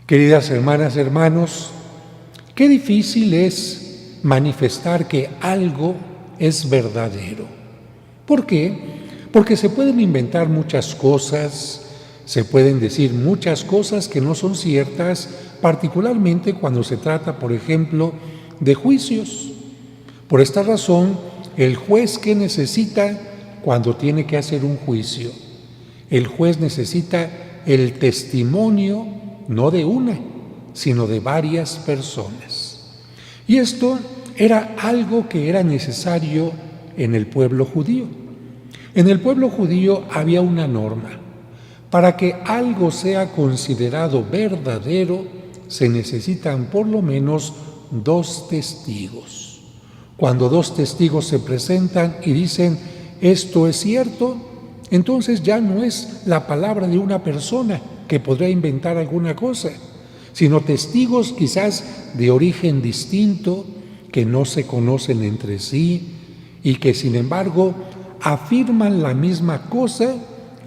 Queridas hermanas, hermanos, qué difícil es manifestar que algo es verdadero. ¿Por qué? Porque se pueden inventar muchas cosas, se pueden decir muchas cosas que no son ciertas, particularmente cuando se trata, por ejemplo, de juicios. Por esta razón, el juez, ¿qué necesita cuando tiene que hacer un juicio? El juez necesita el testimonio, no de una, sino de varias personas. Y esto era algo que era necesario en el pueblo judío. En el pueblo judío había una norma. Para que algo sea considerado verdadero, se necesitan por lo menos 2 testigos. Cuando 2 testigos se presentan y dicen, esto es cierto, entonces ya no es la palabra de una persona que podría inventar alguna cosa, sino testigos quizás de origen distinto, que no se conocen entre sí y que sin embargo afirman la misma cosa.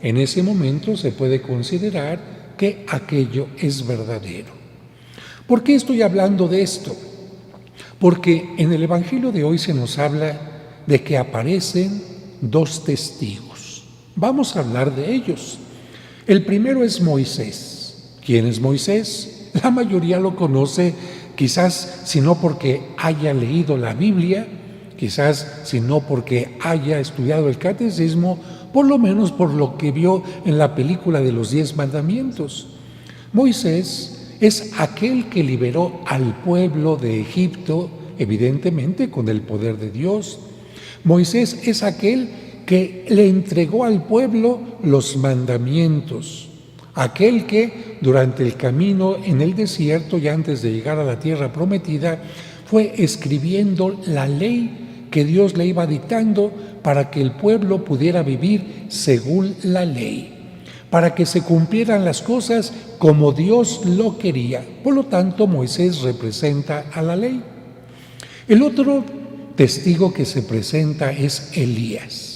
En ese momento se puede considerar que aquello es verdadero. ¿Por qué estoy hablando de esto? Porque en el Evangelio de hoy se nos habla de que aparecen 2 testigos. Vamos a hablar de ellos. El primero es Moisés. ¿Quién es Moisés? La mayoría lo conoce, quizás si no porque haya leído la Biblia, quizás si no porque haya estudiado el catecismo, por lo menos por lo que vio en la película de los 10 mandamientos. Moisés es aquel que liberó al pueblo de Egipto, evidentemente con el poder de Dios. Moisés es aquel que le entregó al pueblo los mandamientos, aquel que durante el camino en el desierto y antes de llegar a la tierra prometida fue escribiendo la ley que Dios le iba dictando para que el pueblo pudiera vivir según la ley, para que se cumplieran las cosas como Dios lo quería. Por lo tanto, Moisés representa a la ley. El otro testigo que se presenta es Elías.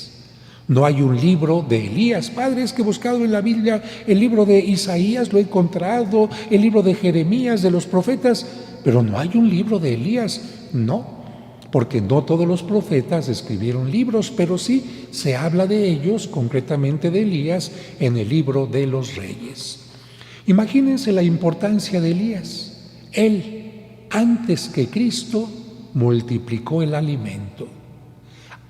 No hay un libro de Elías. Padre, es que he buscado en la Biblia el libro de Isaías, lo he encontrado, el libro de Jeremías, de los profetas, pero no hay un libro de Elías. No, porque no todos los profetas escribieron libros, pero sí se habla de ellos, concretamente de Elías, en el libro de los Reyes. Imagínense la importancia de Elías. Él, antes que Cristo, multiplicó el alimento.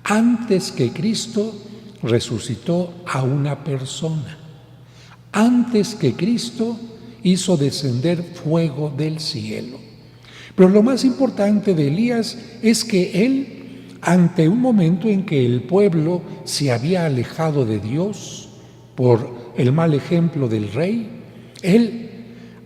Antes que Cristo, resucitó a una persona. Antes que Cristo, hizo descender fuego del cielo. Pero lo más importante de Elías es que él, ante un momento en que el pueblo se había alejado de Dios por el mal ejemplo del rey, él,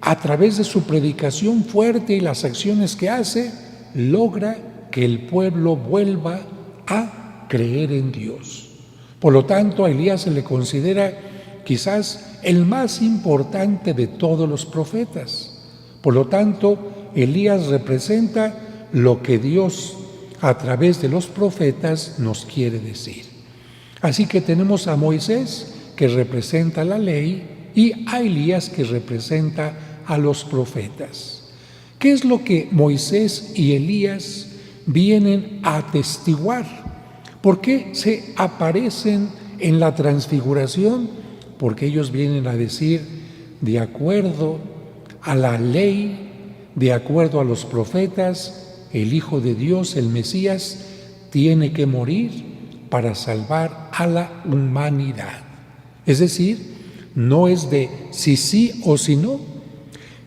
a través de su predicación fuerte y las acciones que hace, logra que el pueblo vuelva a creer en Dios. Por lo tanto, a Elías se le considera quizás el más importante de todos los profetas. Por lo tanto, Elías representa lo que Dios a través de los profetas nos quiere decir. Así que tenemos a Moisés, que representa la ley, y a Elías, que representa a los profetas. ¿Qué es lo que Moisés y Elías vienen a atestiguar? ¿Por qué se aparecen en la transfiguración? Porque ellos vienen a decir, de acuerdo a la ley, de acuerdo a los profetas, el Hijo de Dios, el Mesías, tiene que morir para salvar a la humanidad. Es decir, no es de si sí o si no.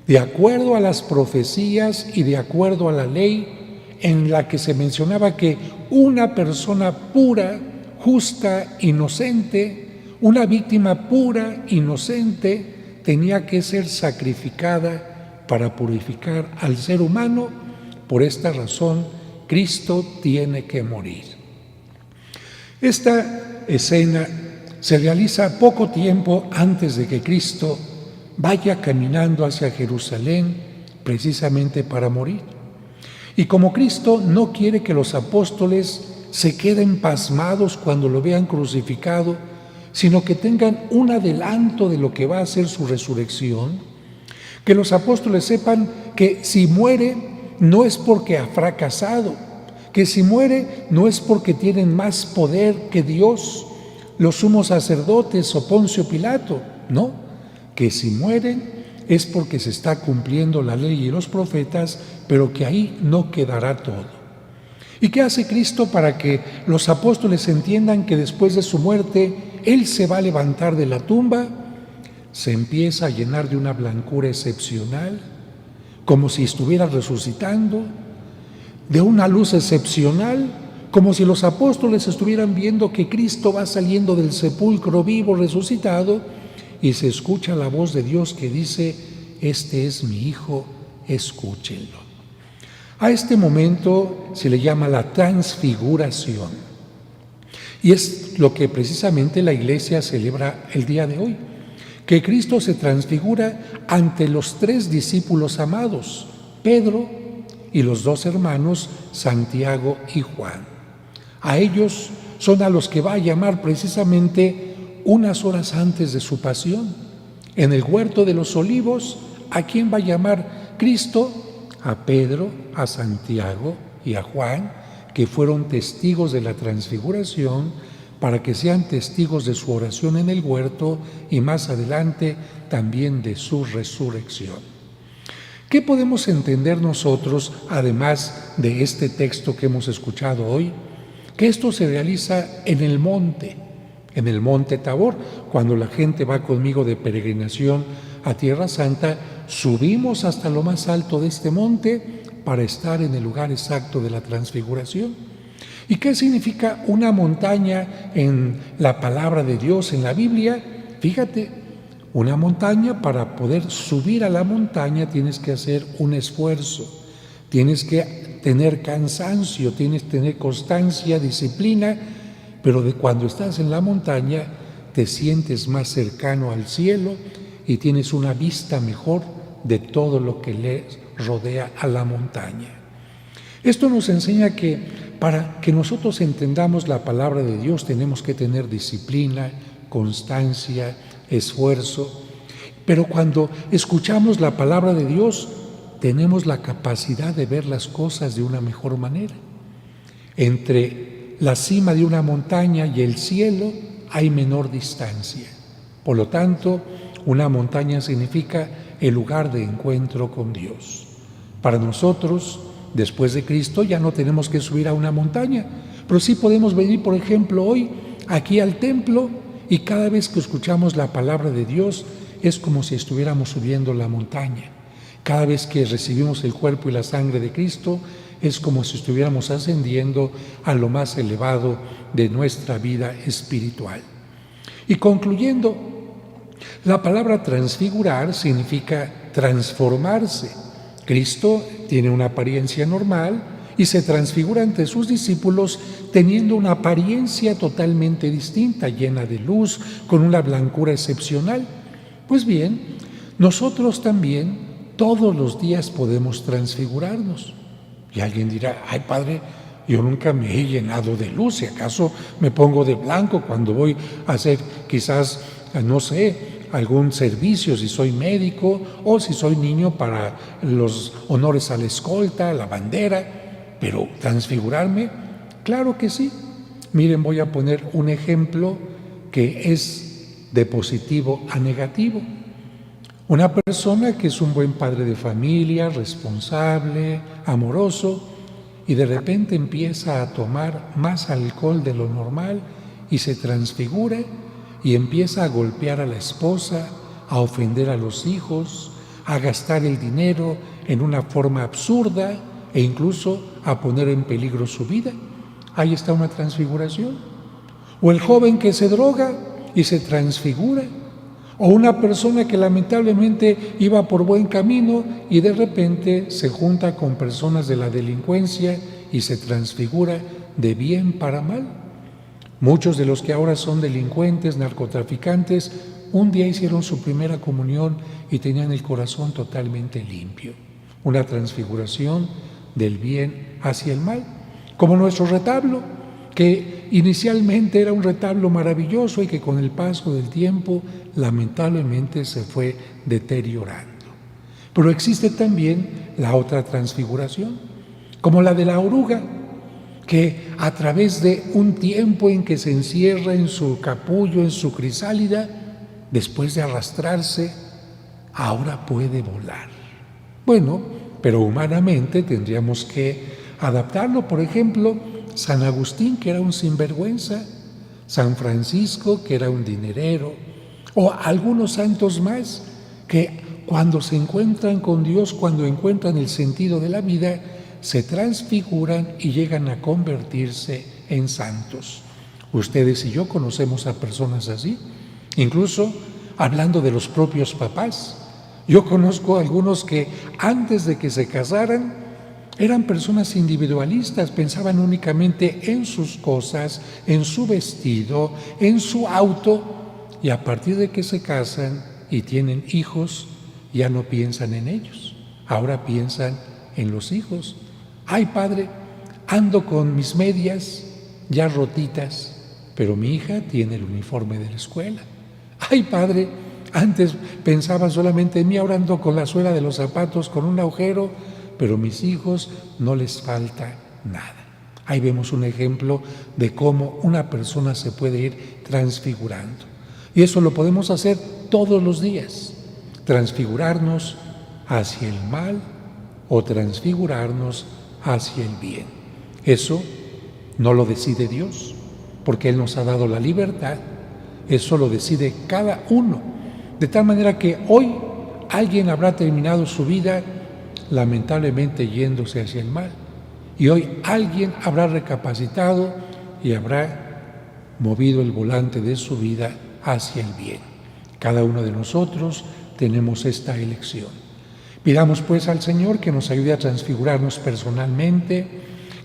De acuerdo a las profecías y de acuerdo a la ley en la que se mencionaba que una persona pura, justa, inocente, una víctima pura, inocente, tenía que ser sacrificada para purificar al ser humano. Por esta razón, Cristo tiene que morir. Esta escena se realiza poco tiempo antes de que Cristo vaya caminando hacia Jerusalén precisamente para morir. Y como Cristo no quiere que los apóstoles se queden pasmados cuando lo vean crucificado, sino que tengan un adelanto de lo que va a ser su resurrección, Que los apóstoles sepan que si muere no es porque ha fracasado, que si muere no es porque tienen más poder que Dios, los sumos sacerdotes o Poncio Pilato, no, que si mueren es porque se está cumpliendo la ley y los profetas, pero que ahí no quedará todo. ¿Y qué hace Cristo para que los apóstoles entiendan que después de su muerte Él se va a levantar de la tumba? Se empieza a llenar de una blancura excepcional, como si estuviera resucitando, de una luz excepcional, como si los apóstoles estuvieran viendo que Cristo va saliendo del sepulcro vivo, resucitado, y se escucha la voz de Dios que dice: este es mi Hijo, escúchenlo. A este momento se le llama la transfiguración, y es lo que precisamente la Iglesia celebra el día de hoy, que Cristo se transfigura ante los 3 discípulos amados, Pedro y los 2 hermanos, Santiago y Juan. A ellos son a los que va a llamar precisamente unas horas antes de su pasión. En el huerto de los Olivos, ¿a quién va a llamar Cristo? A Pedro, a Santiago y a Juan, que fueron testigos de la transfiguración, para que sean testigos de su oración en el huerto y más adelante también de su resurrección. ¿Qué podemos entender nosotros, además de este texto que hemos escuchado hoy? Que esto se realiza en el monte Tabor. Cuando la gente va conmigo de peregrinación a Tierra Santa, subimos hasta lo más alto de este monte para estar en el lugar exacto de la transfiguración. ¿Y qué significa una montaña en la palabra de Dios, en la Biblia? Fíjate, una montaña, para poder subir a la montaña tienes que hacer un esfuerzo, tienes que tener cansancio, tienes que tener constancia, disciplina, pero de cuando estás en la montaña te sientes más cercano al cielo y tienes una vista mejor de todo lo que le rodea a la montaña. Esto nos enseña que para que nosotros entendamos la palabra de Dios tenemos que tener disciplina, constancia, esfuerzo. Pero cuando escuchamos la palabra de Dios, tenemos la capacidad de ver las cosas de una mejor manera. Entre la cima de una montaña y el cielo hay menor distancia. Por lo tanto, una montaña significa el lugar de encuentro con Dios. Para nosotros, después de Cristo, ya no tenemos que subir a una montaña, pero sí podemos venir, por ejemplo, hoy aquí al templo, y cada vez que escuchamos la palabra de Dios es como si estuviéramos subiendo la montaña. Cada vez que recibimos el cuerpo y la sangre de Cristo es como si estuviéramos ascendiendo a lo más elevado de nuestra vida espiritual. Y concluyendo, la palabra transfigurar significa transformarse. Cristo tiene una apariencia normal y se transfigura ante sus discípulos teniendo una apariencia totalmente distinta, llena de luz, con una blancura excepcional. Pues bien, nosotros también todos los días podemos transfigurarnos. Y alguien dirá: ay, Padre, yo nunca me he llenado de luz, ¿y acaso me pongo de blanco cuando voy a hacer quizás, no sé, algún servicio, si soy médico o si soy niño para los honores a la escolta, a la bandera? Pero transfigurarme, claro que sí. Miren, voy a poner un ejemplo que es de positivo a negativo. Una persona que es un buen padre de familia, responsable, amoroso, y de repente empieza a tomar más alcohol de lo normal y se transfigura y empieza a golpear a la esposa, a ofender a los hijos, a gastar el dinero en una forma absurda e incluso a poner en peligro su vida. Ahí está una transfiguración. O el joven que se droga y se transfigura. O una persona que lamentablemente iba por buen camino y de repente se junta con personas de la delincuencia y se transfigura de bien para mal. Muchos de los que ahora son delincuentes, narcotraficantes, un día hicieron su primera comunión y tenían el corazón totalmente limpio. Una transfiguración del bien hacia el mal. Como nuestro retablo, que inicialmente era un retablo maravilloso y que con el paso del tiempo lamentablemente se fue deteriorando. Pero existe también la otra transfiguración, como la de la oruga, que a través de un tiempo en que se encierra en su capullo, en su crisálida, después de arrastrarse, ahora puede volar. Bueno, pero humanamente tendríamos que adaptarlo. Por ejemplo, San Agustín, que era un sinvergüenza, San Francisco, que era un dinerero, o algunos santos más que cuando se encuentran con Dios, cuando encuentran el sentido de la vida, se transfiguran y llegan a convertirse en santos. Ustedes y yo conocemos a personas así, incluso hablando de los propios papás. Yo conozco a algunos que antes de que se casaran eran personas individualistas, pensaban únicamente en sus cosas, en su vestido, en su auto, y a partir de que se casan y tienen hijos, ya no piensan en ellos, ahora piensan en los hijos. Ay, padre, ando con mis medias ya rotitas, pero mi hija tiene el uniforme de la escuela. Ay, padre, antes pensaba solamente en mí, ahora ando con la suela de los zapatos con un agujero, pero mis hijos no les falta nada. Ahí vemos un ejemplo de cómo una persona se puede ir transfigurando. Y eso lo podemos hacer todos los días, transfigurarnos hacia el mal o transfigurarnos hacia el bien. Eso no lo decide Dios, porque Él nos ha dado la libertad, eso lo decide cada uno. De tal manera que hoy alguien habrá terminado su vida lamentablemente yéndose hacia el mal, y hoy alguien habrá recapacitado y habrá movido el volante de su vida hacia el bien. Cada uno de nosotros tenemos esta elección. Pidamos pues al Señor que nos ayude a transfigurarnos personalmente,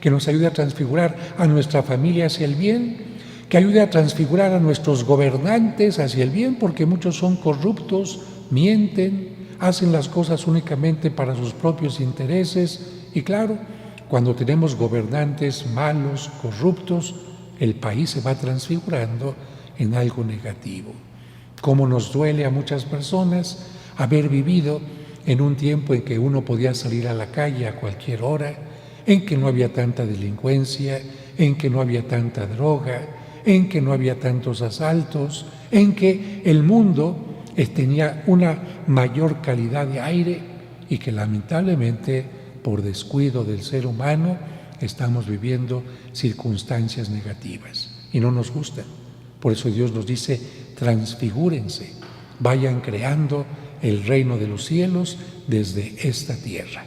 que nos ayude a transfigurar a nuestra familia hacia el bien, que ayude a transfigurar a nuestros gobernantes hacia el bien, porque muchos son corruptos, mienten, hacen las cosas únicamente para sus propios intereses. Y claro, cuando tenemos gobernantes malos, corruptos, el país se va transfigurando en algo negativo. Cómo nos duele a muchas personas haber vivido en un tiempo en que uno podía salir a la calle a cualquier hora, en que no había tanta delincuencia, en que no había tanta droga, en que no había tantos asaltos, en que el mundo tenía una mayor calidad de aire, y que lamentablemente por descuido del ser humano estamos viviendo circunstancias negativas y no nos gustan. Por eso Dios nos dice: transfigúrense, vayan creando el reino de los cielos desde esta tierra.